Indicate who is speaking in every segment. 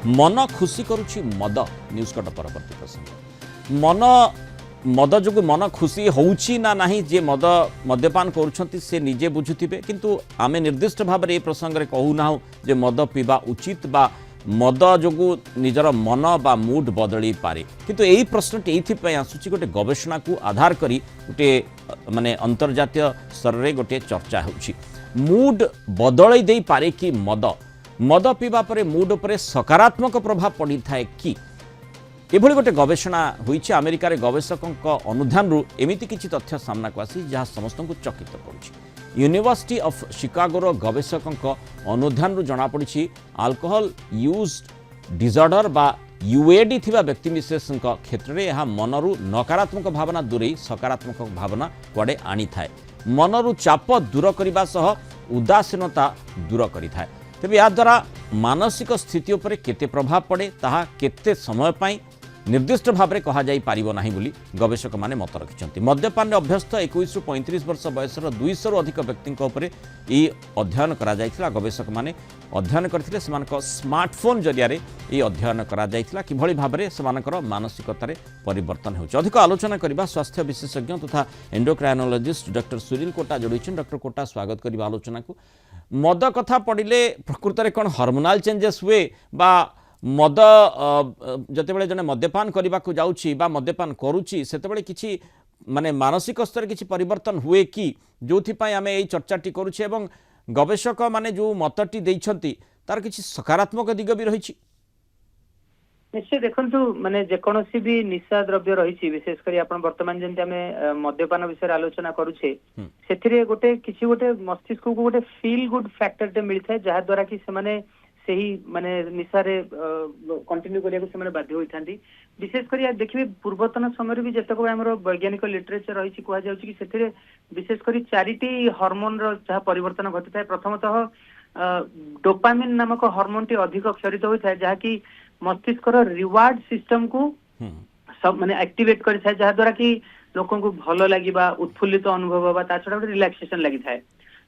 Speaker 1: मन खुशी करुछि मद न्यूज कट परवर्ती प्रसंग मन मद जो मन खुशी होउछि ना नहीं जे मद मद्यपान करुछंती से निजे बुझुथिबे किंतु आमे निर्दिष्ट भाव में ए प्रसंग रे कहू ना जे मद पीवा उचित बा मद जो निजर मन बा मूड बदली पारे किंतु यही प्रश्नटी ये आसूची गोटे गवेषणा को आधार करी गोटे माने अंतर्जातीय स्तर रे गोटे चर्चा होउछि मूड बदलै दे पारे कि मद मद पीवा परे मूड उपरे सकारात्मक प्रभाव पड़ी थाए कि एभली गोटे गवेषणा होइछि अमेरिकार गवेषकों अनुधान एमिति किछि तथ्य सामना को आसी जहाँ समस्त को चकित करुछि यूनिवर्सिटी ऑफ शिकागोर गवेषकों अनुधान जना पड़ी अल्कोहल यूज डिसऑर्डर बा यूएडी थिबा व्यक्ति विशेष क्षेत्र में यह मनरु नकारात्मक भावना दूरे सकारात्मक भावना कुआडे आनी थाए मनरु चाप दूर करने सह उदासीनता दूर करि थाए तेबे या द्वारा मानसिक स्थिति उपरे केते प्रभाव पड़े ताहा केते समय पाई निर्दिष्ट भाव में कह जाई पारिबो नाही बोली गवेषक माने मत रखिछन्ति मद्यपान अभ्यस्त 21 रु 35 वर्ष बयसर 200 रु अधिक व्यक्ति उपरे ई अध्ययन करा जायतिला गवेषक माने अध्ययन करथिले सेमानक स्मार्टफोन जरिया रे ई अध्ययन करा जायतिला किभଳି भाबरे सेमानकर मानसिकतारे परिवर्तन होउछ अधिक आलोचना करबा स्वास्थ्य विशेषज्ञ तथा एंडोक्राइनोलॉजिस्ट डॉक्टर सुनील कोटा जोड़िछन डॉक्टर कोटा स्वागत करबा आलोचना को मद कथा पड़िले प्रकृत में कौन हार्मोनाल चेंजेस हुए बा मद जते बेले जने मद्यपान करने को जाउछि बा मद्यपान करुछि सेतेबेले किछि माने मानसिक स्तर किछि परिवर्तन हुए कि जोथि पय आमे एई चर्चाटी करुछि एवं गवेषक माने जो मतटी दैछन्ति तार किछि सकारात्मक दिग भी रहिछि
Speaker 2: निश्चय देखंतु माने जेकोसी भी निशा द्रव्य रही विशेषकर आप वर्तमान जमी आम मद्यपान विषय आलोचना करुचे से गोटे किसी गोटे मस्तिष्क को गोटे फील गुड फैक्टर मिलता है जहाँ द्वारा कि से सही माने निशारे कंटिन्यू करने बाध्य होती विशेषकर देखिए पूर्वतन समय भी जितक आम वैज्ञानिक लिटरेचर रही कहुच्छी विशेषकर चारिटी हार्मोन जहाँ परिवर्तन घटी था प्रथमतः डोपामिन नामक हार्मोन टी अधिक क्षरित होता है जहाँकि मस्तिष्क रिवार्ड सिस्टम को सब माने एक्टिवेट कर जहाँ द्वारा कि लोक भल लगे उत्फुल्लित अनुभव हवा छड़ा गोटे रिलैक्सेशन लगी था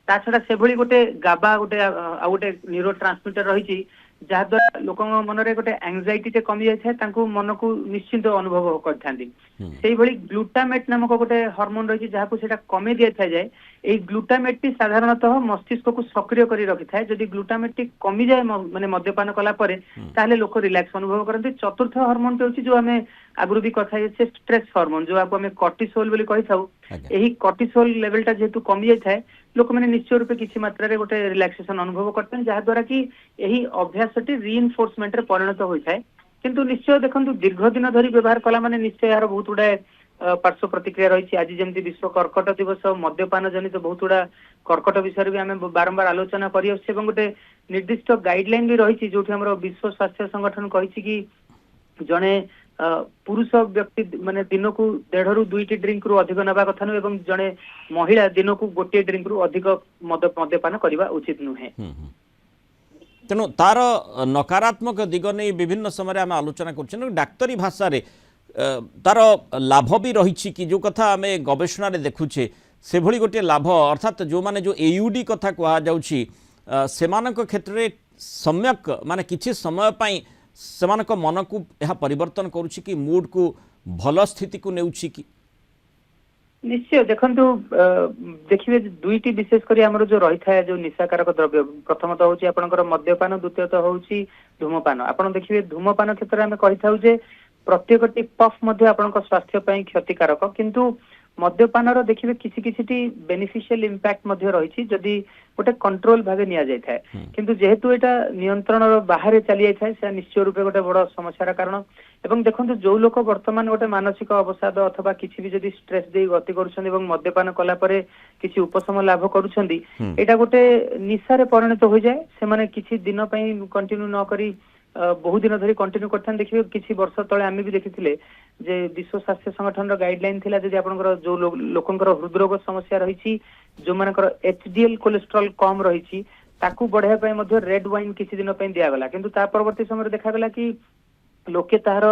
Speaker 2: छड़ा से भली गोटे गाबा गोटे आ गोटे न्यूरो ट्रांसमिटर रही जहाँ द्वारा लोक मन में गोटे एंजाइटी टे कमी जाए मन को निश्चिंत अनुभव करते ग्लूटामेट नामक गोटे हार्मोन रही जहाँ को कमे दि था जाए এই গ্লুটামেট টি সাধারণতঃ মস্তিষ্ক को सक्रिय कर रखी था जदि ग्लूटामेट टी कमी जाए माने मद्यपान कला परे ताहले लोक रिलैक्स अनुभव करते चतुर्थ हार्मोन टे जो आमे आगुरु भी कथा है स्ट्रेस हार्मोन जो आपको आमे कॉर्टिसोल बोली कहि थाउ एही कॉर्टिसोल लेवल टा जेतु कमी जाय थाए लोक माने निश्चय रूपे किछि मात्रा रे गोटे रिलैक्सेशन अनुभव करते हैं जहाँ द्वारा कि एही अभ्यास टी रीइनफोर्समेंट रे परिणत होय थाए किंतु निश्चय देखंतु दीर्घ दिन धरी व्यवहार कला माने निश्चय यार बहुत गुडा पार्श्व प्रतिक्रिया रही आज जमी विश्व कर्कट दिवस मद्यपान जनित बहुत गुड़ा कर्कट विषय भी आम बारंबार आलोचना कर गोटे निर्दिष्ट गाइडलाइन भी रही जो विश्व स्वास्थ्य संगठन कही कि जड़े पुरुष व्यक्ति माने दिन को 1.5 ରୁ 2ଟି ड्रिंक रु अधिक नवा कथा नुह एवं जड़े महिला दिन को 1 ड्रिंक रु अधिक मद्यपान करने उचित नुहे
Speaker 1: तेणु तार नकारात्मक दिग नहीं विभिन्न समय आम आलोचना कर डाक्तरी भाषा रे तार लाभ भी रही कि जो कथा आम गवेषणा देखुचे से भली गोटे लाभ अर्थात जो माने जो एयूडी कथा कहा जाउछि सेमानक क्षेत्र में सम्यक माने किछि समय पाई सेमानक मन को यह परिवर्तन करुछि कि मूड को भल स्थिति को नेउछि कि
Speaker 2: निश्चय देखंतु देखिए दुईटी विशेषकर आमर जो रही था जो निशाकारक द्रव्य प्रथमतः हूँ आपंकर मद्यपान द्वितीयतः हूँ धूमपान आप देखिए धूमपान क्षेत्र में कही था प्रत्येकटी पफ मध्य आपनका स्वास्थ्य पई क्षतिकारक किंतु मद्यपान देखिए किसी किसी बेनिफिशियल इंपैक्ट मध्य रही जदि गोटे कंट्रोल भाग निया जाय थाए किंतु जेहेतु एटा नियंत्रण बाहर चली जाय थाए से निश्चय रूपे गोटे बड़ समस्यार कारण एवं देखंतु जो लोक वर्तमान गोटे मानसिक अवसाद अथवा किसी भी जदि स्ट्रेस दे गति करूछन एवं मद्यपान कला परे किसी उपशम लाभ करूछंदी एटा गोटे निशारे परिणत हो जाए से माने किसी दिन पई कंटिन्यू न करी बहुत दिन धरी कंटिन्यू करते देखिए किसी वर्ष तले आम भी देखी जे विश्व स्वास्थ्य संगठन गाइडलाइन थिला जदि आपनकर जो लोकंकर हृदरोग समस्या रही जो मानकर एचडीएल कोलेस्ट्रॉल कम रही ताकू बढ़ाया पय मध्य रेड वाइन किसी दिन पय दिया गला किंतु ता परवर्ती समय देखा गला कि लोके तार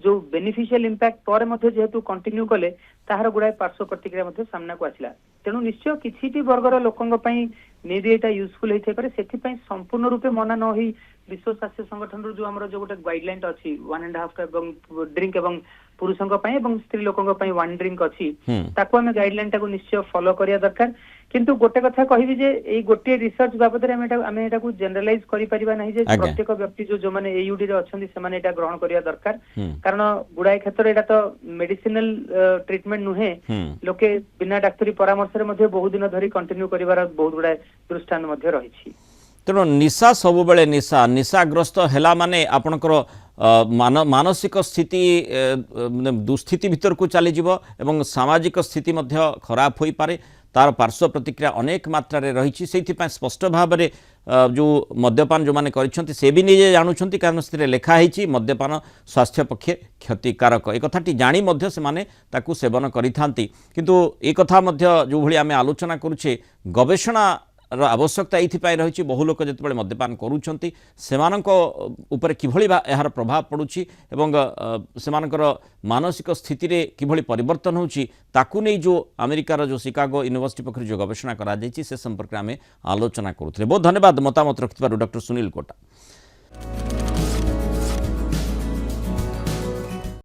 Speaker 2: जो बेनिफिशियल इंपैक्ट पर मध्य जेहेतु कंटिन्यू कले ताहार गुड़ाए पार्श्व प्रतिक्रिया मध्य सामना को आसिला तेणु निश्चय किसी वर्गर लोकों मे भी यहाँ यूजफुल होता है से संपूर्ण रूपे मना न हो विश्व स्वास्थ्य संगठन जो हमर जो गोटे गाइडलाइन अछि 1.5 एवं ड्रिंक एवं पुरुषों पई एवं स्त्री लोकों पई 1 ड्रिंक अछि ताको हमें गाइडलाइन टाको निश्चय फॉलो करिया दरकार किंतु गोटे कथा कहबी जे एई गोटे रिसर्च बाबत रे हमें एटा को जनरलाइज करि परिबा नाही जे प्रत्येक व्यक्ति जो माने एयूडी रे अछंती से माने एटा ग्रहण करिया दरकार कारण गुडाई क्षेत्र एटा तो मेडिसिनल ट्रीटमेंट नुहे लोके बिना डाक्टरी परामर्श रे मध्ये बहुत दिन धरि कंटिन्यू करिवार बहुत गुडाई दृष्टांत मध्ये रहिछि
Speaker 1: तेणु निशा सब बेले निशा निशाग्रस्त है माने आपणकर मानसिक स्थिति दुस्थिति भीतर को चली एवं सामाजिक स्थिति मध्य खराब हो पारे तार पार्श्व प्रतिक्रिया अनेक मात्रा रही से स्पष्ट भाव में जो मद्यपान जो मैंने से भी निजे जानुंट कारण से लिखाही मद्यपान स्वास्थ्य पक्षे क्षतिकारक एक कथाटी जाणी से माने ताकू सेवन करिथांती किंतु एक कथा जो भली आमे आलोचना करुचे गवेषणा आवश्यकता ये रही बहु लोक जो मद्यपान करुँच से किभली यार प्रभाव पड़ुछि एवं सेमानकर मानसिक स्थिति रे किभली परिवर्तन होछि ताकू नहीं जो अमेरिकार जो शिकागो यूनिवर्सिटी पक्ष जो गवेषणा करा से संपर्क में आलोचना करुଥିଲେ। बहुत धन्यवाद मतामत रखिथिबारु डॉक्टर सुनील कोटा।